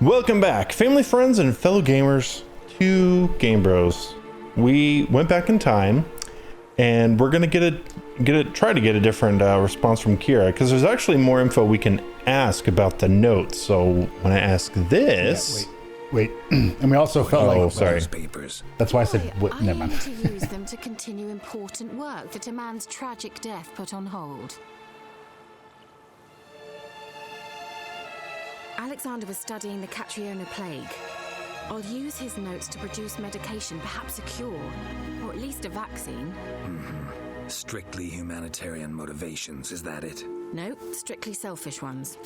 Welcome back, family, friends, and fellow gamers, to Game Bros. We went back in time, and we're gonna try to get a different response from Keira, because there's actually more info we can ask about the notes. So when I ask this, wait, and we also felt like sorry. That's why I said never mind. To use them to continue important work that a man's tragic death put on hold. Alexander was studying the Catriona plague. I'll use his notes to produce medication, perhaps a cure, or at least a vaccine. Strictly humanitarian motivations, is that it? No, strictly selfish ones.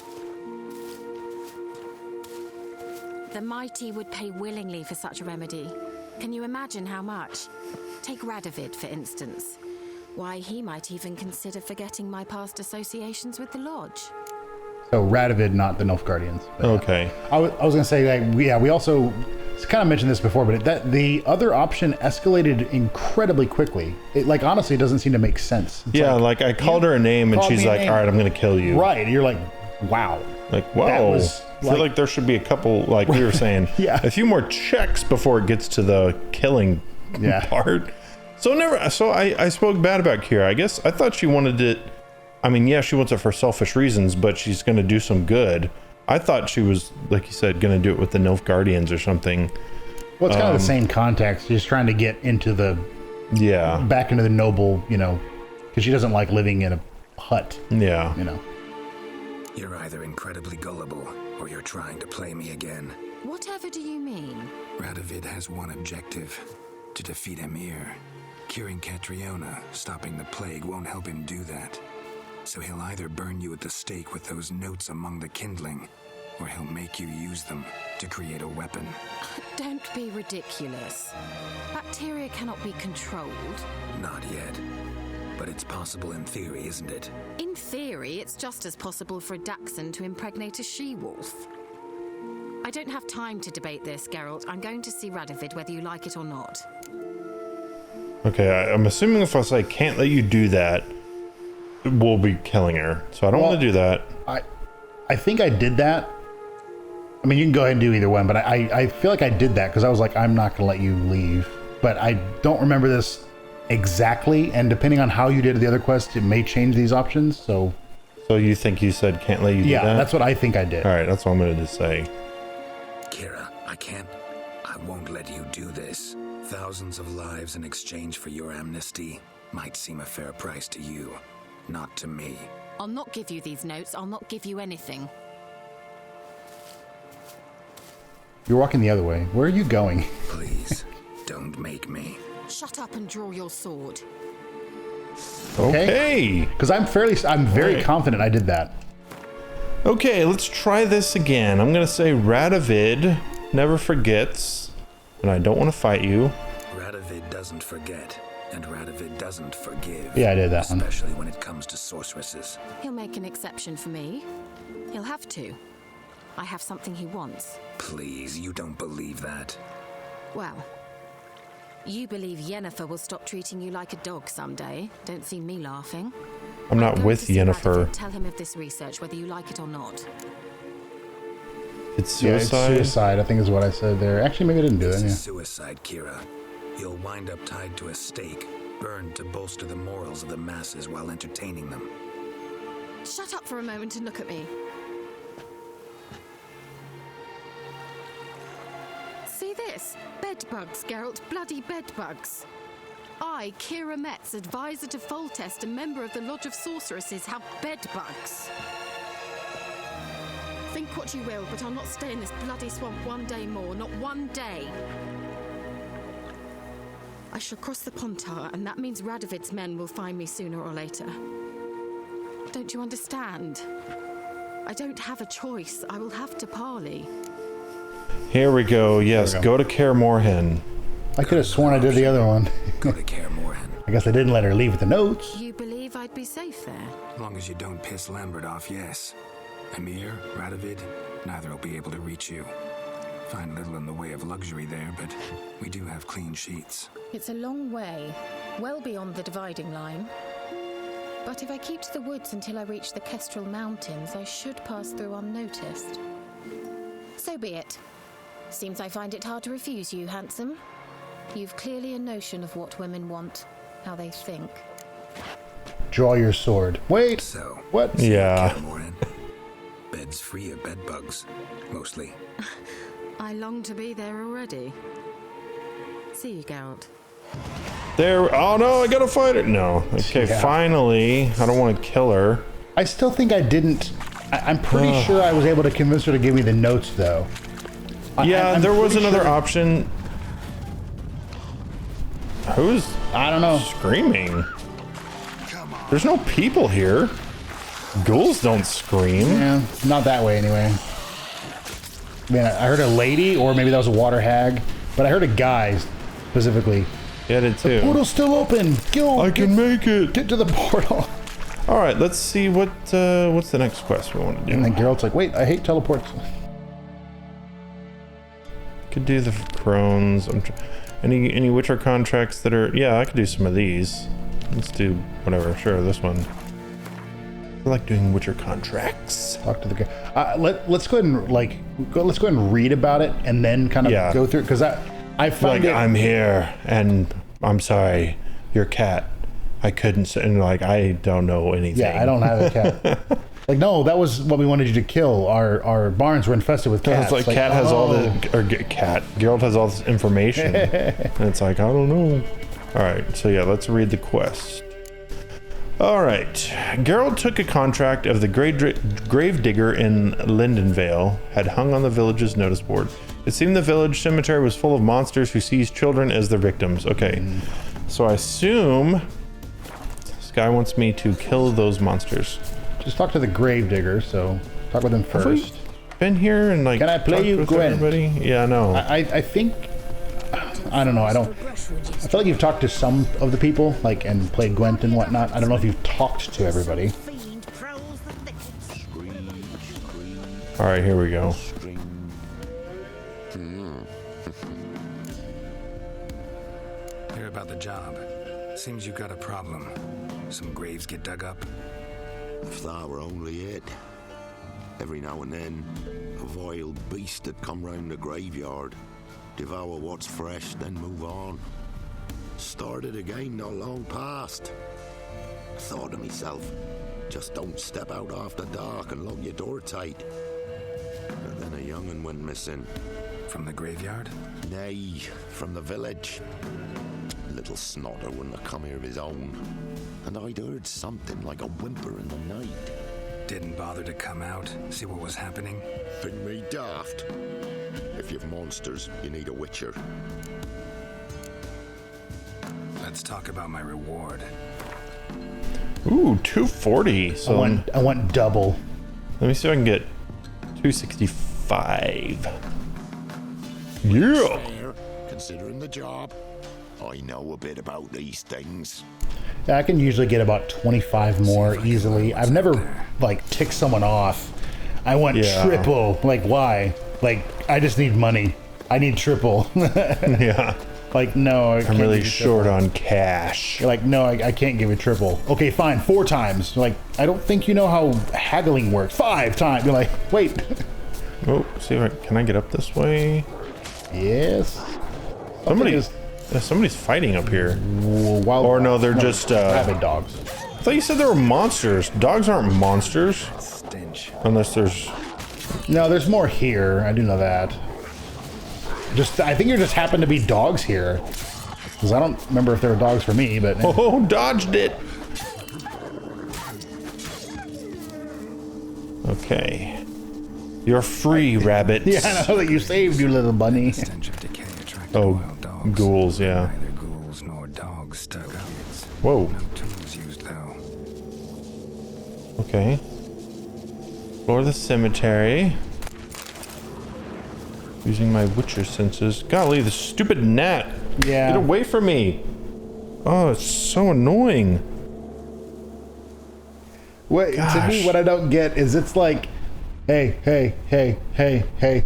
The mighty would pay willingly for such a remedy. Can you imagine how much? Take Radovid, for instance. Why, he might even consider forgetting my past associations with the Lodge. So Radovid, not the Nilfgaardians. Okay. I was going to say, like, we also kind of mentioned this before, but that the other option escalated incredibly quickly. It, like, honestly, it doesn't seem to make sense. It's like I called her a name, and she's like, "All right, I'm going to kill you." Right. And you're like, wow. Like, whoa. I feel like there should be a couple, like we were saying, a few more checks before it gets to the killing part. So I spoke bad about Keira. I guess I thought she wanted it. I mean, yeah, she wants it for selfish reasons, but she's going to do some good. I thought she was, like you said, going to do it with the Nilfgaardians or something. Well, it's kind of the same context. She's trying to get into the back into the noble, because she doesn't like living in a hut. Yeah, You're either incredibly gullible, or you're trying to play me again. Whatever do you mean? Radovid has one objective: to defeat Emir. Curing Catriona, stopping the plague, won't help him do that. So he'll either burn you at the stake with those notes among the kindling, or he'll make you use them to create a weapon. Don't be ridiculous. Bacteria cannot be controlled. Not yet. But it's possible in theory, isn't it? In theory, it's just as possible for a Dachshund to impregnate a she-wolf. I don't have time to debate this, Geralt. I'm going to see Radovid whether you like it or not. Okay, I'm assuming if I say can't let you do that, we'll be killing her. So I don't want to do that. I think I did that. I mean, you can go ahead and do either one, but I feel like I did that because I was like, I'm not going to let you leave. But I don't remember this exactly, and depending on how you did the other quest, it may change these options. So you think you said can't let you do that? Yeah, that's what I think I did. All right, that's what I'm going to say. Keira, I won't let you do this. Thousands of lives in exchange for your amnesty might seem a fair price to you, not to me. I'll not give you these notes. I'll not give you anything. You're walking the other way. Where are you going? Please, don't make me. Shut up and draw your sword. Okay. Because I'm very confident I did that. Okay, let's try this again. I'm going to say Radovid never forgets, and I don't want to fight you. Radovid doesn't forget, and Radovid doesn't forgive. Yeah, I did that one. Especially when it comes to sorceresses. He'll make an exception for me. He'll have to. I have something he wants. Please, you don't believe that. Well, you believe Yennefer will stop treating you like a dog someday. Don't see me laughing. I'm not with Yennefer. Tell him of this research, whether you like it or not. It's suicide? Yeah, it's suicide, I think is what I said there. Actually, maybe I didn't do that. It's suicide, Keira. You'll wind up tied to a stake, burned to bolster the morals of the masses while entertaining them. Shut up for a moment and look at me. See this? Bedbugs, Geralt. Bloody bedbugs. I, Keira Metz, advisor to Foltest, a member of the Lodge of Sorceresses, have bedbugs. Think what you will, but I'll not stay in this bloody swamp one day more. Not one day. I shall cross the Pontar, and that means Radovid's men will find me sooner or later. Don't you understand? I don't have a choice. I will have to parley. Here we go. Yes, go to Kaer Morhen. I could have sworn I did the other one. Go to Kaer Morhen. I guess I didn't let her leave with the notes. You believe I'd be safe there? As long as you don't piss Lambert off, yes. Emir, Radovid, neither will be able to reach you. Find little in the way of luxury there, but we do have clean sheets. It's a long way, well beyond the dividing line. But if I keep to the woods until I reach the Kestrel Mountains, I should pass through unnoticed. So be it. Seems I find it hard to refuse you, handsome. You've clearly a notion of what women want, how they think. Draw your sword. Wait. So, what? Yeah. Bed's free of bed bugs, mostly. I long to be there already. See you, Geralt. There. Oh no, I gotta fight it. No. Okay, Yeah. Finally. I don't want to kill her. I still think I didn't. I'm pretty sure I was able to convince her to give me the notes, though. Yeah, I'm there was pretty another sure- option. Who's I don't know. screaming? There's no people here. Ghouls don't scream. Yeah, not that way anyway. I mean, I heard a lady, or maybe that was a water hag, but I heard a guy specifically. Yeah, I did too. Portal's still open. I can make it. Get to the portal. All right, let's see what's the next quest we want to do. And then Geralt's like, wait, I hate teleports. Could do the crones. Any Witcher contracts that are... Yeah, I could do some of these. Let's do whatever. Sure, this one. I like doing Witcher contracts. Talk to the guy. Let's go ahead and let's go ahead and read about it and then kind of go through it, because I find Like, I'm here and I'm sorry, your cat. I couldn't say, and like, I don't know anything. Yeah, I don't have a cat. Like, no, that was what we wanted you to kill. Our barns were infested with cats. It's like cat has all the... Or cat. Geralt has all this information. And it's like, I don't know. All right, so yeah, let's read the quest. All right. Geralt took a contract of the gravedigger in Lindenvale, had hung on the village's notice board. It seemed the village cemetery was full of monsters who seized children as their victims. Okay, so I assume this guy wants me to kill those monsters. Just talk to the gravedigger, so talk with him first. Been here and like... Can I play talked you, with Gwen? everybody? Yeah, no. I think... I don't know. I feel like you've talked to some of the people, like, and played Gwent and whatnot. I don't know if you've talked to everybody. All right, here we go. Hear about the job. Seems you've got a problem. Some graves get dug up. If that were only it. Every now and then, a vile beast would come round the graveyard, devour what's fresh, then move on. Started again not long past. Thought to myself, just don't step out after dark and lock your door tight. But then a young'un went missing. From the graveyard? Nay, from the village. Little snotter wouldn't have come here of his own. And I'd heard something like a whimper in the night. Didn't bother to come out, see what was happening? Think me daft. If you've monsters, you need a witcher. Let's talk about my reward. Ooh, 240. So I want double. let me see if I can get 265. Yeah. Fair, considering the job. I know a bit about these things. Yeah, I can usually get about 25 more easily. I've never, like, ticked someone off. I want triple. Like, why? Like, I just need money. I need triple. Yeah. Like, no, I I'm can't really give you short triple. on cash. You're like, no, I can't give you triple. Okay, fine, 4 times. You're like, I don't think you know how haggling works. 5 times. You're like, wait. Oh, see if I can I get up this way? Yes. Somebody's fighting up here. Wild Or no, they're just rabid dogs. I thought you said they were monsters. Dogs aren't monsters. Stench. Unless there's... No, there's more here. I do know that. I think there just happened to be dogs here. Because I don't remember if there were dogs for me, but... Oh, dodged it. Okay. You're free, rabbit. Yeah, I know that you saved, you little bunny. Stench of decay attracted Oh, wild dogs. ghouls, yeah. Neither ghouls nor dogs stuck up. Whoa. No tools used though. Okay. Explore the cemetery. Using my Witcher senses. Golly, the stupid gnat. Yeah. Get away from me. Oh, it's so annoying. Wait, to me, what I don't get is it's like, hey,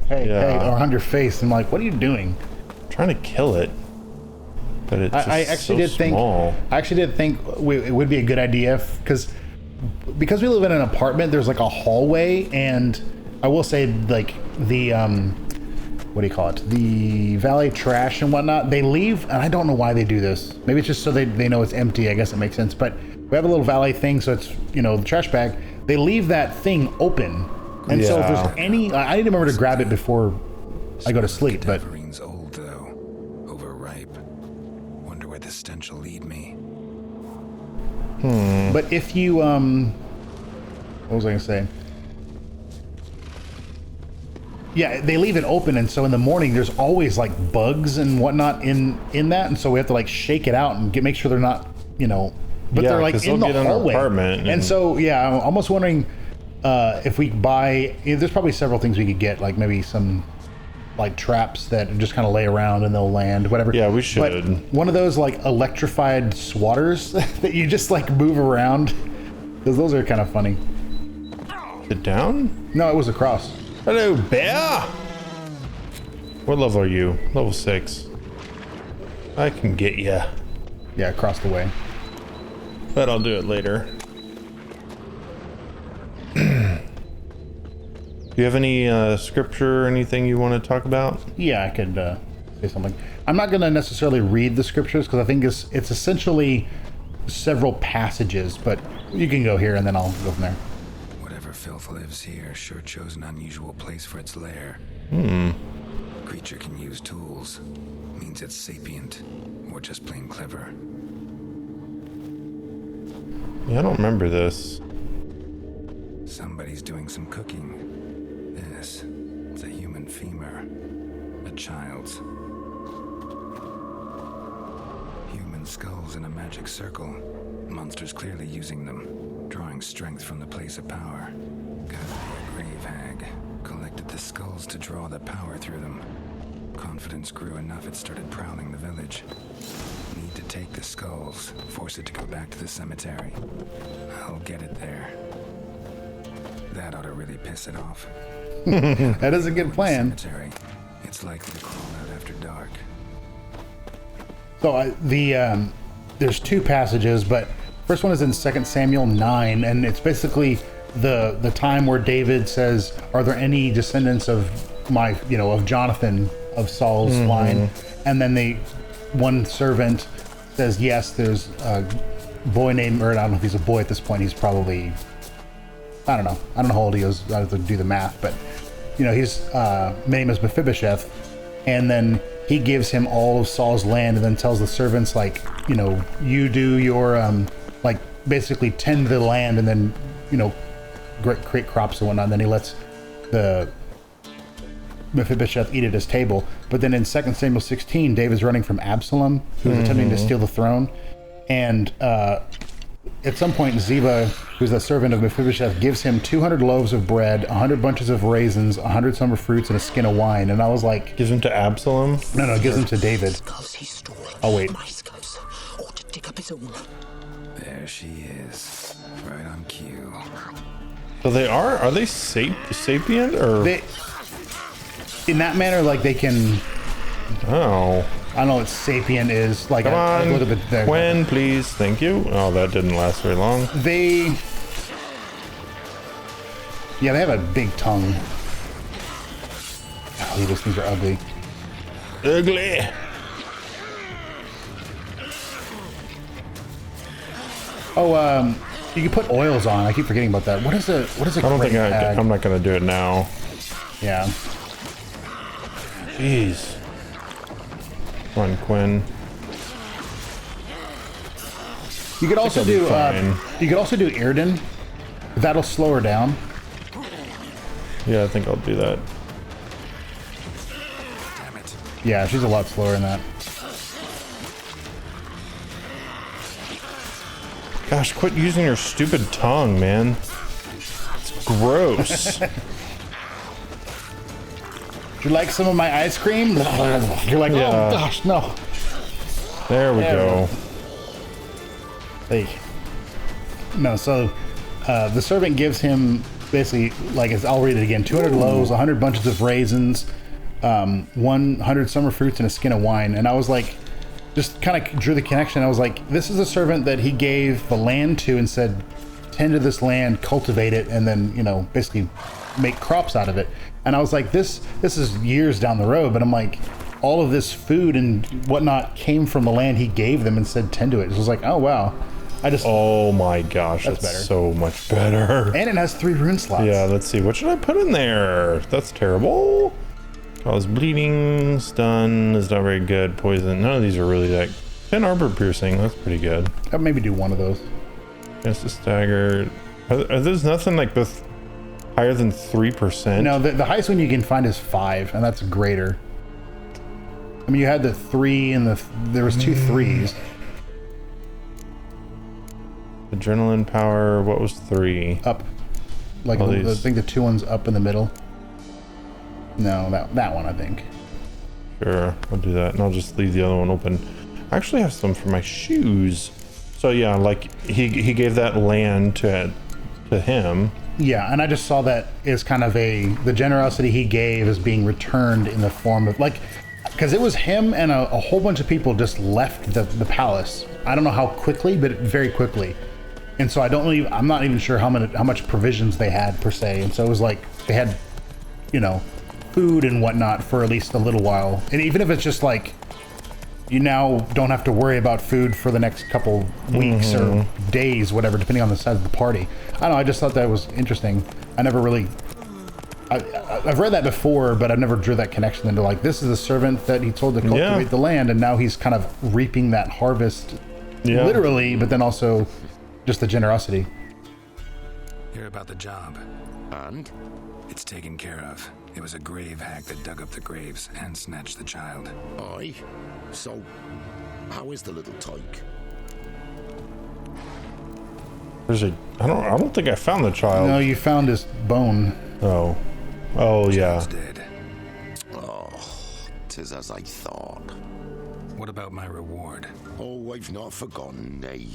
Yeah. or on your face. I'm like, what are you doing? I'm trying to kill it. But it's just I actually so small. I actually did think it would be a good idea because we live in an apartment. There's like a hallway, and I will say, like, the what do you call it? The valet trash and whatnot. They leave, and I don't know why they do this. Maybe it's just so they know it's empty. I guess it makes sense. But we have a little valet thing, so it's the trash bag. They leave that thing open, and so if there's any, I need to remember to grab it before I go to sleep. But Cadaverines old though, overripe. Wonder where the stench will lead me. But if you what was I gonna say? Yeah, they leave it open, and so in the morning there's always like bugs and whatnot in that, and so we have to like shake it out and make sure they're not, but they're like in the hallway. And so I'm almost wondering if we buy. There's probably several things we could get, like maybe some like traps that just kind of lay around and they'll land, whatever. Yeah, we should. But one of those like electrified swatters that you just like move around, because those are kind of funny. Is it down? No, it was across. Hello, bear. What level are you? Level 6. I can get you. Yeah, across the way. But I'll do it later. Do you have any scripture or anything you want to talk about? Yeah, I could say something. I'm not going to necessarily read the scriptures because I think it's essentially several passages, but you can go here and then I'll go from there. Whatever filth lives here sure chose an unusual place for its lair. Creature can use tools. Means it's sapient, or just plain clever. Yeah, I don't remember this. Somebody's doing some cooking. This, it's a human femur. A child's. Human skulls in a magic circle. Monsters clearly using them, drawing strength from the place of power. Gotta be a grave hag. Collected the skulls to draw the power through them. Confidence grew enough it started prowling the village. Need to take the skulls, force it to go back to the cemetery. I'll get it there. That ought to really piss it off. That is a good plan. Cemetery. It's likely to crawl out after dark. So there's two passages, but first one is in 2 Samuel 9, and it's basically the time where David says, "Are there any descendants of my, of Jonathan, of Saul's line?" And then one servant says, "Yes, there's a boy named," or I don't know if he's a boy at this point. He's probably, I don't know how old he is. I have to do the math, but his name is Mephibosheth, and then he gives him all of Saul's land, and then tells the servants, like, you do your basically tend the land, and then create crops and whatnot. And then he lets the Mephibosheth eat at his table. But then in 2 Samuel 16, David's running from Absalom, who's attempting to steal the throne, and at some point, Ziba, who's a servant of Mephibosheth, gives him 200 loaves of bread, 100 bunches of raisins, 100 summer fruits, and a skin of wine. And I was like... Gives him to Absalom? No, gives him to David. Oh, wait. There she is. Right on cue. So are they sapient, or... In that manner, like, they can... Oh... I don't know what sapient is. Like, come on, a little bit there. Gwen, please. Thank you. Oh, that didn't last very long. They have a big tongue. Golly, those things are ugly. Ugly. Oh, you can put oils on. I keep forgetting about that. What is a I don't think I'm not gonna do it now. Yeah. Jeez. Come on, Quinn. You could also do Irden. That'll slow her down. Yeah, I think I'll do that. Damn it. Yeah, she's a lot slower than that. Gosh, quit using your stupid tongue, man. It's gross. You like some of my ice cream? You're like, oh gosh, no. There we go. Hey. No, so the servant gives him basically, like, I'll read it again, 200 loaves, 100 bunches of raisins, 100 summer fruits, and a skin of wine. And I was like, just kind of drew the connection. I was like, this is a servant that he gave the land to and said, tend to this land, cultivate it, and then, basically make crops out of it. And I was like, this is years down the road, but I'm like, all of this food and whatnot came from the land he gave them and said tend to it. It was like, oh wow. Oh my gosh, that's better. So much better. And it has 3 rune slots. Yeah, let's see. What should I put in there? That's terrible. Cause bleeding, stun is not very good. Poison. None of these are really that. 10 arbor piercing. That's pretty good. I'll maybe do one of those. Just a stagger. There's nothing like this higher than 3%. No, the highest one you can find is 5, and that's greater. I mean, you had the 3 and there was 2 3s. Adrenaline power. What was 3? Up. Like I think the 2 ones up in the middle. No, that one I think. Sure, I'll do that, and I'll just leave the other one open. I actually have some for my shoes. So yeah, like he gave that land to him. Yeah, and I just saw that as kind of the generosity he gave is being returned in the form of like, because it was him and a whole bunch of people just left the palace. I don't know how quickly, but very quickly. And so I'm not even sure how much provisions they had per se. And so it was like they had, food and whatnot for at least a little while. And even if it's just like, you now don't have to worry about food for the next couple weeks or days, whatever, depending on the size of the party. I don't know, I just thought that was interesting. I've read that before, but I've never drew that connection into like, this is a servant that he told to cultivate the land, and now he's kind of reaping that harvest literally, but then also just the generosity. Hear about the job. And? It's taken care of. It was a grave hack that dug up the graves and snatched the child. Aye. So, how is the little tyke? I don't think I found the child. No, you found his bone. Oh yeah. Child's dead. Oh, 'tis as I thought. What about my reward? Oh, I've not forgotten, nay.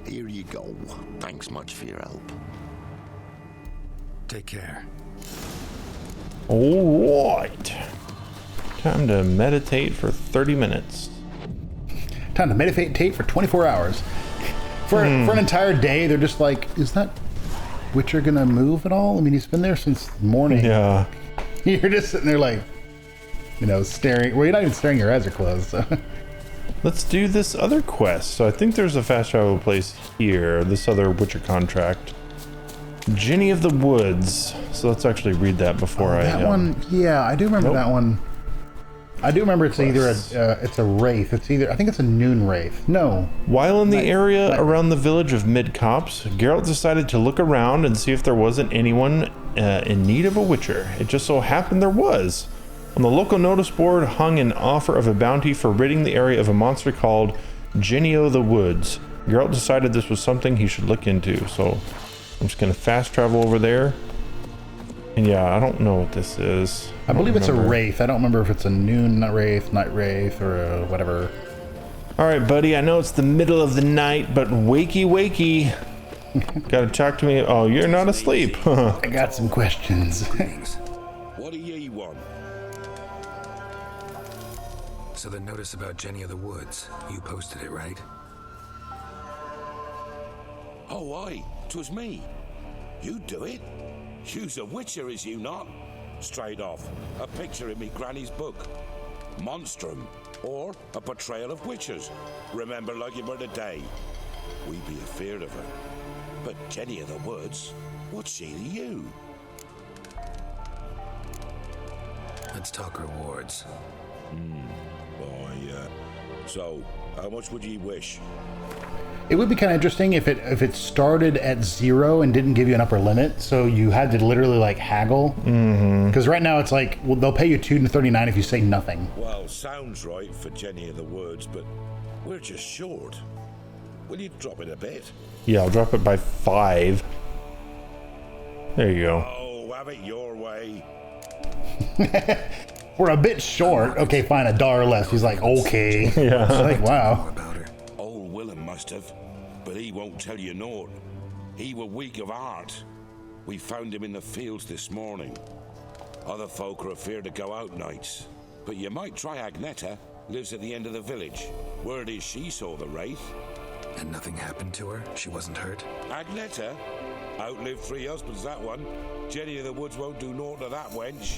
Here you go. Thanks much for your help. Take care. All right. Time to meditate for 30 minutes. Time to meditate for 24 hours. For an entire day, they're just like, is that Witcher gonna move at all? I mean, he's been there since morning. Yeah. You're just sitting there like, staring. Well, you're not even staring, your eyes are closed. So. Let's do this other quest. So I think there's a fast travel place here. This other Witcher contract. Jenny of the Woods. So let's actually read that before That one, yeah, I do remember that one. I do remember it's either it's a wraith. I think it's a noon wraith. No. While in the area around the village of Mid-Copse, Geralt decided to look around and see if there wasn't anyone in need of a witcher. It just so happened there was. On the local notice board hung an offer of a bounty for ridding the area of a monster called Jenny of the Woods. Geralt decided this was something he should look into, so I'm just going to fast travel over there. And yeah, I don't know what this is. I believe it's a wraith. I don't remember if it's a noon wraith, night wraith, or a whatever. All right, buddy. I know it's the middle of the night, but wakey. Gotta talk to me. Oh, you're not asleep. I got some questions. What do ye want? So the notice about Jenny of the Woods, you posted it, right? Oh, aye. 'Twas me. You do it? You's a witcher, is you not? Straight off, a picture in me granny's book. Monstrum, or a portrayal of witchers. Remember like it were the day. We be afeard of her. But Jenny of the Woods, what's she to you? Let's talk rewards. So, how much would ye wish? It would be kind of interesting if it started at 0 and didn't give you an upper limit, so you had to literally like haggle. Because right now it's like, well, they'll pay you 239 if you say nothing. Well, sounds right for Jenny of the Woods, but we're just short. Will you drop it a bit? Yeah, I'll drop it by 5. There you go. Oh, have it your way. We're a bit short. Okay, fine, $1 less. He's like, okay. Yeah. It's like, wow. Old Willem must have, but he won't tell you naught. He were weak of heart. We found him in the fields this morning. Other folk are afeard to go out nights. But you might try Agneta, lives at the end of the village. Word is she saw the wraith. And nothing happened to her? She wasn't hurt? Agneta? Outlived 3 husbands, that one. Jenny of the Woods won't do naught to that wench.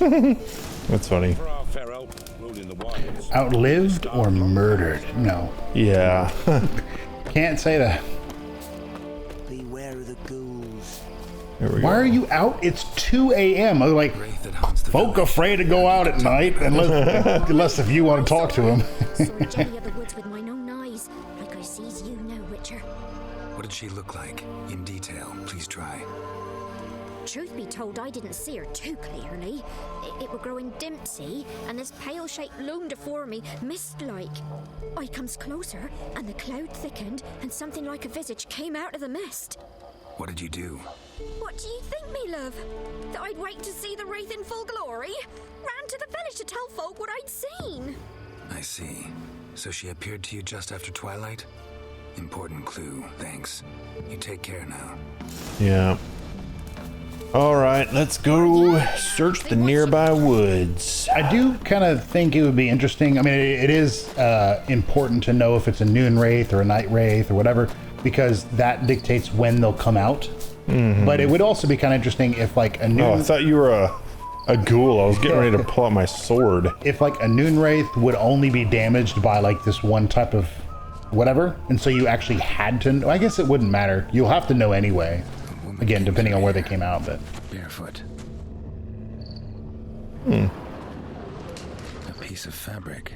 That's funny. For our Pharaoh, ruled in the wilds. Outlived or murdered? No. Yeah. Can't say that. Beware of the ghouls. Why are you out? It's 2 a.m. I was like, folk afraid to go out at night unless if you want to talk to him. Saw Jenny of the Woods with mine own eyes, like I sees you now, Witcher. What did she look like? In detail, please try. Truth be told, I didn't see her too clearly. It were growing dim, see, and this pale shape loomed afore me, mist-like. I comes closer, and the cloud thickened, and something like a visage came out of the mist. What did you do? What do you think, me love? That I'd wait to see the wraith in full glory? Ran to the village to tell folk what I'd seen. I see. So she appeared to you just after twilight? Important clue, thanks. You take care now. Yeah. All right, let's go search the nearby woods. I do kind of think it would be interesting. I mean, it is important to know if it's a noon wraith or a night wraith or whatever, because that dictates when they'll come out. Mm-hmm. But it would also be kind of interesting if like a noon... Oh, I thought you were a ghoul. I was getting ready to pull out my sword. If like a noon wraith would only be damaged by like this one type of whatever, and so you actually had to... I guess it wouldn't matter. You'll have to know anyway. Again, depending on where they came out, but... Barefoot. A piece of fabric,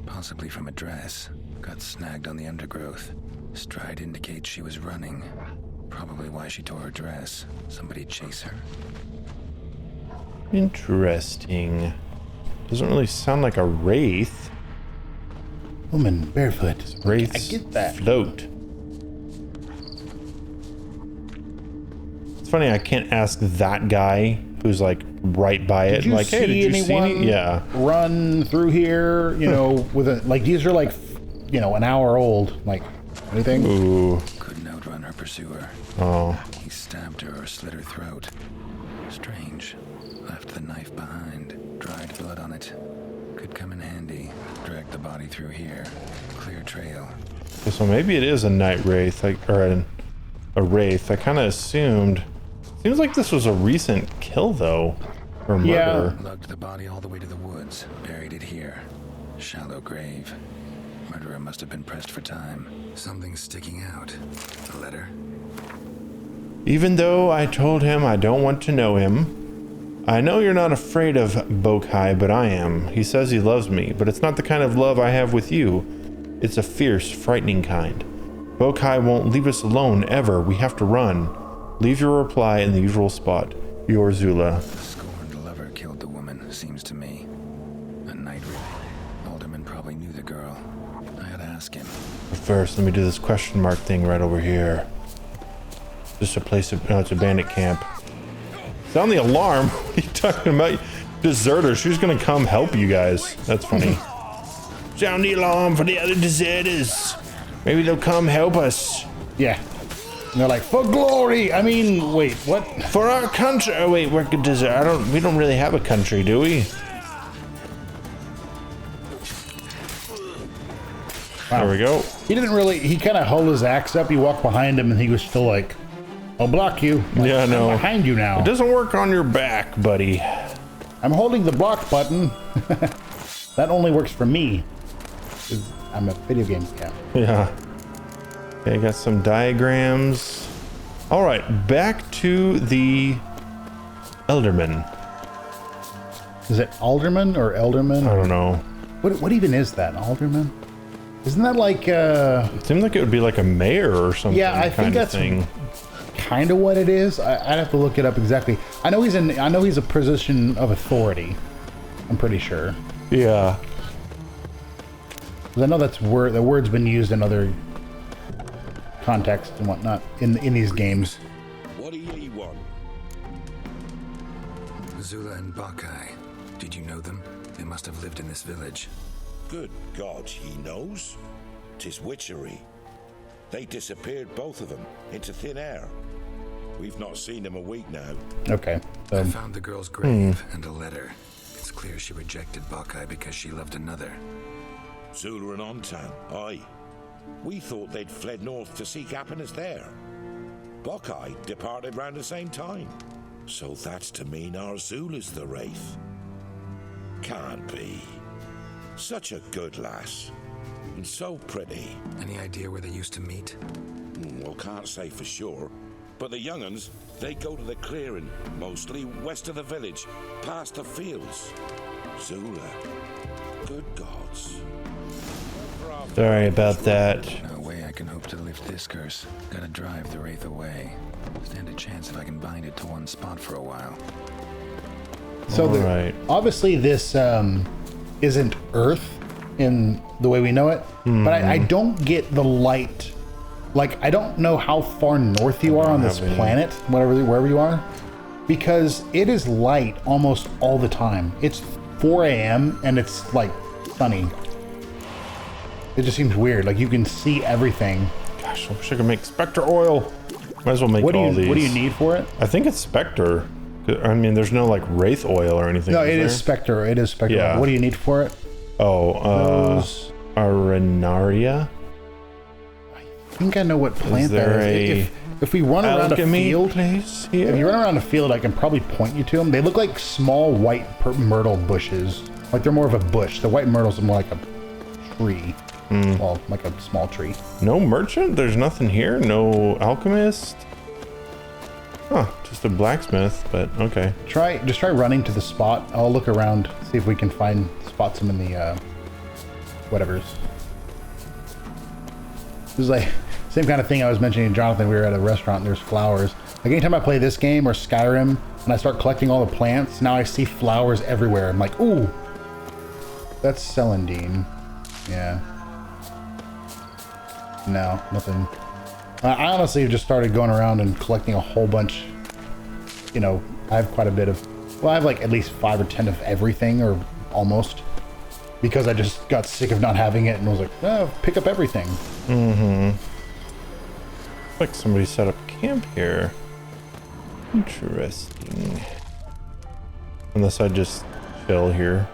possibly from a dress, got snagged on the undergrowth. Stride indicates she was running. Probably why she tore her dress. Somebody chase her? Interesting. Doesn't really sound like a wraith. Woman barefoot. Wraiths I get that. Float. It's funny, I can't ask that guy who's like right by it. Did you like, hey, did you see any? Yeah. Run through here, you know, with a like these are like, you know, an hour old. Like anything? Ooh. Couldn't outrun her pursuer. Oh. He stabbed her or slit her throat. Strange. Left the knife behind. Dried blood on it. Could come in handy. Dragged the body through here. Clear trail. So maybe it is a night wraith, like, or a wraith. I kind of assumed. Seems like this was a recent kill, though, or murder. Yeah. Lugged the body all the way to the woods. Buried it here. Shallow grave. Murderer must have been pressed for time. Something sticking out. A letter. Even though I told him I don't want to know him, I know you're not afraid of Bokai, but I am. He says he loves me, but it's not the kind of love I have with you. It's a fierce, frightening kind. Bokai won't leave us alone, ever. We have to run. Leave your reply in the usual spot. Your Zula. The scorned lover killed the woman, seems to me. A night wraith. Alderman probably knew the girl. I had to ask him. But first, let me do this question mark thing right over here. Just a place of... No, it's a bandit camp. Sound the alarm. What are you talking about? Deserters. She's gonna come help you guys. That's funny. Sound the alarm for the other deserters. Maybe they'll come help us. Yeah. And they're like, for glory. I mean, wait, what? For our country. Oh wait, we're desert. We don't really have a country, do we? Wow. There we go. He didn't really. He kind of held his axe up. You walked behind him, and he was still like, "I'll block you." Like, yeah, no. I'm behind you now. It doesn't work on your back, buddy. I'm holding the block button. That only works for me. I'm a video game cat. Yeah. Okay, got some diagrams. All right, back to the Elderman. Is it Alderman or Elderman? I don't know. What even is that, Alderman? Isn't that like It seemed like it would be like a mayor or something. Yeah, I think that's kind of what it is. I'd have to look it up exactly. I know he's a position of authority. I'm pretty sure. Yeah. 'Cause I know the word's been used in other contexts and whatnot in these games. What do ye want? Zula and Bakai. Did you know them? They must have lived in this village. Good God, he knows. 'Tis witchery. They disappeared, both of them, into thin air. We've not seen them a week now. Okay. I found the girl's grave and a letter. It's clear she rejected Bakai because she loved another. Zula and Ontan, aye. We thought they'd fled north to seek happiness there. Buckeye departed round the same time. So that's to mean Arzula's the Wraith. Can't be. Such a good lass. And so pretty. Any idea where they used to meet? Well, can't say for sure. But the young'uns, they go to the clearing, mostly west of the village, past the fields. Zula. Good gods. Sorry about that. No way I can hope to lift this curse. Gotta drive the Wraith away. Stand a chance if I can bind it to one spot for a while. So obviously this isn't Earth in the way we know it, but I don't get the light. Like, I don't know how far north you are on this planet, wherever you are, because it is light almost all the time. It's 4 a.m. and it's like sunny. It just seems weird. Like, you can see everything. Gosh, I wish I could make Spectre oil. Might as well make all these. What do you need for it? I think it's Spectre. I mean, there's no like Wraith oil or anything. No, it is Spectre. It is Spectre. Yeah. What do you need for it? Oh, Arenaria. I think I know what plant that is. If we run around a field, if you run around a field, I can probably point you to them. They look like small white myrtle bushes. Like they're more of a bush. The white myrtles are more like a tree. Well, like a small tree. No merchant? There's nothing here? No alchemist? Huh, just a blacksmith, but okay. Just try running to the spot. I'll look around, see if we can spot some in the whatevers. This is like same kind of thing I was mentioning to Jonathan. We were at a restaurant and there's flowers. Like anytime I play this game or Skyrim and I start collecting all the plants, now I see flowers everywhere. I'm like, ooh, that's Celandine. Yeah. No, nothing. I honestly just started going around and collecting a whole bunch. You know, I have quite a bit of, well, I have like at least 5 or 10 of everything, or almost, because I just got sick of not having it and was like, oh, pick up everything. Like somebody set up camp here. Interesting. Unless I just chill here.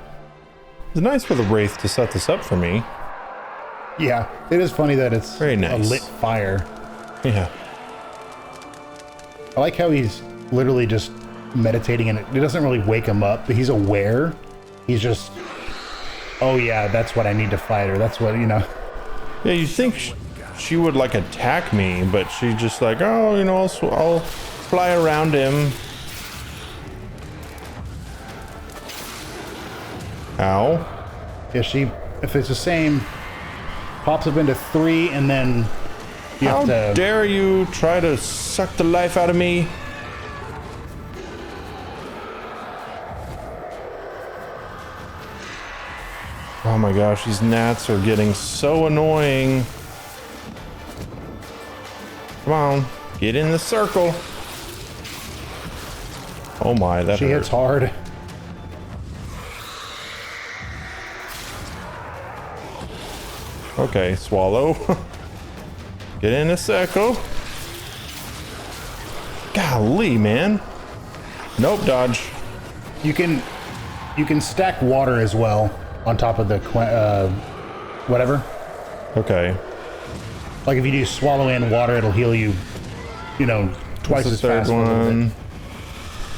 It's nice for the Wraith to set this up for me. Yeah, it is funny that it's very nice. A lit fire. Yeah. I like how he's literally just meditating and it doesn't really wake him up, but he's aware. He's just, oh yeah, that's what I need to fight, or that's what, you know. Yeah, you'd think she would like attack me, but she's just like, oh, you know, I'll fly around him. Ow. Yeah, if it's the same, pops up into 3 and then you have to... How dare you try to suck the life out of me? Oh my gosh, these gnats are getting so annoying. Come on, get in the circle. Oh my, that She hurt. hits hard. Okay, swallow. Get in a circle. Golly, man. Nope, dodge. You can stack water as well on top of the whatever. Okay. Like if you do swallow and water, it'll heal you, you know, twice as fast. One.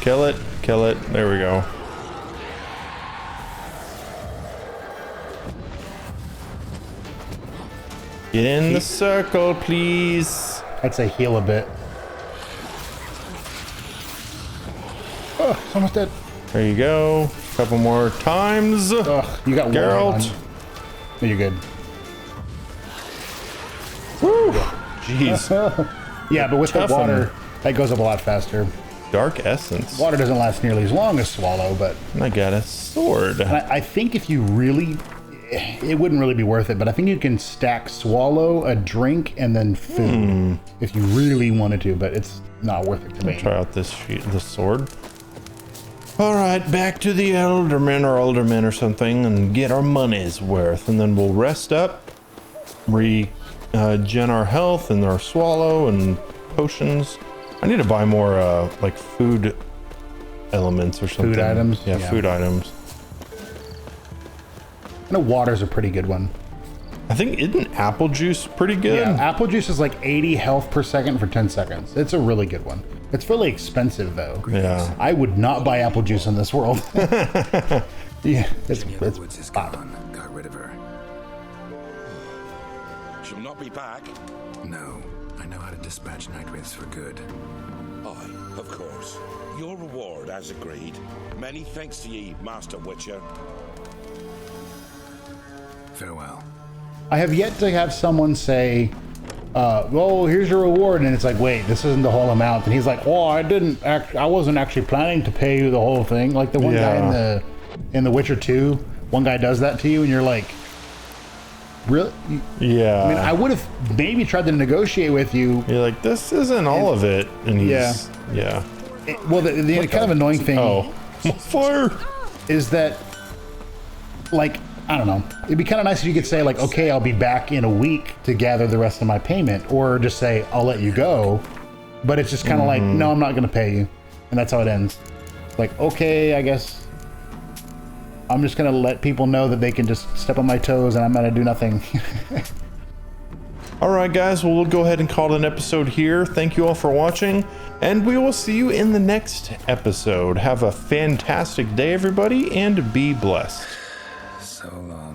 Kill it. Kill it. There we go. Get in the circle, please. I'd say heal a bit. Oh, it's almost dead. There you go. A couple more times. Ugh, you got Geralt. No, you're good. Woo! Jeez. Yeah, but with the water, that goes up a lot faster. Dark essence. Water doesn't last nearly as long as swallow, but... I got a sword. I think if you really... It wouldn't really be worth it, but I think you can stack swallow, a drink, and then food if you really wanted to, but it's not worth it to me. Try out this sword. All right, back to the aldermen or something and get our money's worth, and then we'll rest up, regen our health and our swallow and potions. I need to buy more like food elements or something. Food items? Yeah, food items. I know water's a pretty good one. I think, isn't apple juice pretty good? Yeah, apple juice is like 80 health per second for 10 seconds. It's a really good one. It's really expensive though. Yeah. I would not buy apple juice in this world. Yeah, it's Woods is gone. Got rid of her. She'll not be back. No, I know how to dispatch Nightwraiths for good. Aye, of course. Your reward, as agreed. Many thanks to ye, Master Witcher. Farewell. I have yet to have someone say, well, here's your reward, and it's like, wait, this isn't the whole amount. And he's like, oh, I wasn't actually planning to pay you the whole thing. Like the one guy in the Witcher 2, one guy does that to you, and you're like, really? Yeah. I mean, I would have maybe tried to negotiate with you. You're like, this isn't all of it. And he's, Well, the kind of annoying thing fire is that, like, I don't know. It'd be kind of nice if you could say, like, okay, I'll be back in a week to gather the rest of my payment, or just say, I'll let you go. But it's just kind of like, no, I'm not going to pay you. And that's how it ends. Like, okay, I guess I'm just going to let people know that they can just step on my toes and I'm going to do nothing. All right, guys. Well, we'll go ahead and call it an episode here. Thank you all for watching, and we will see you in the next episode. Have a fantastic day, everybody, and be blessed. So long.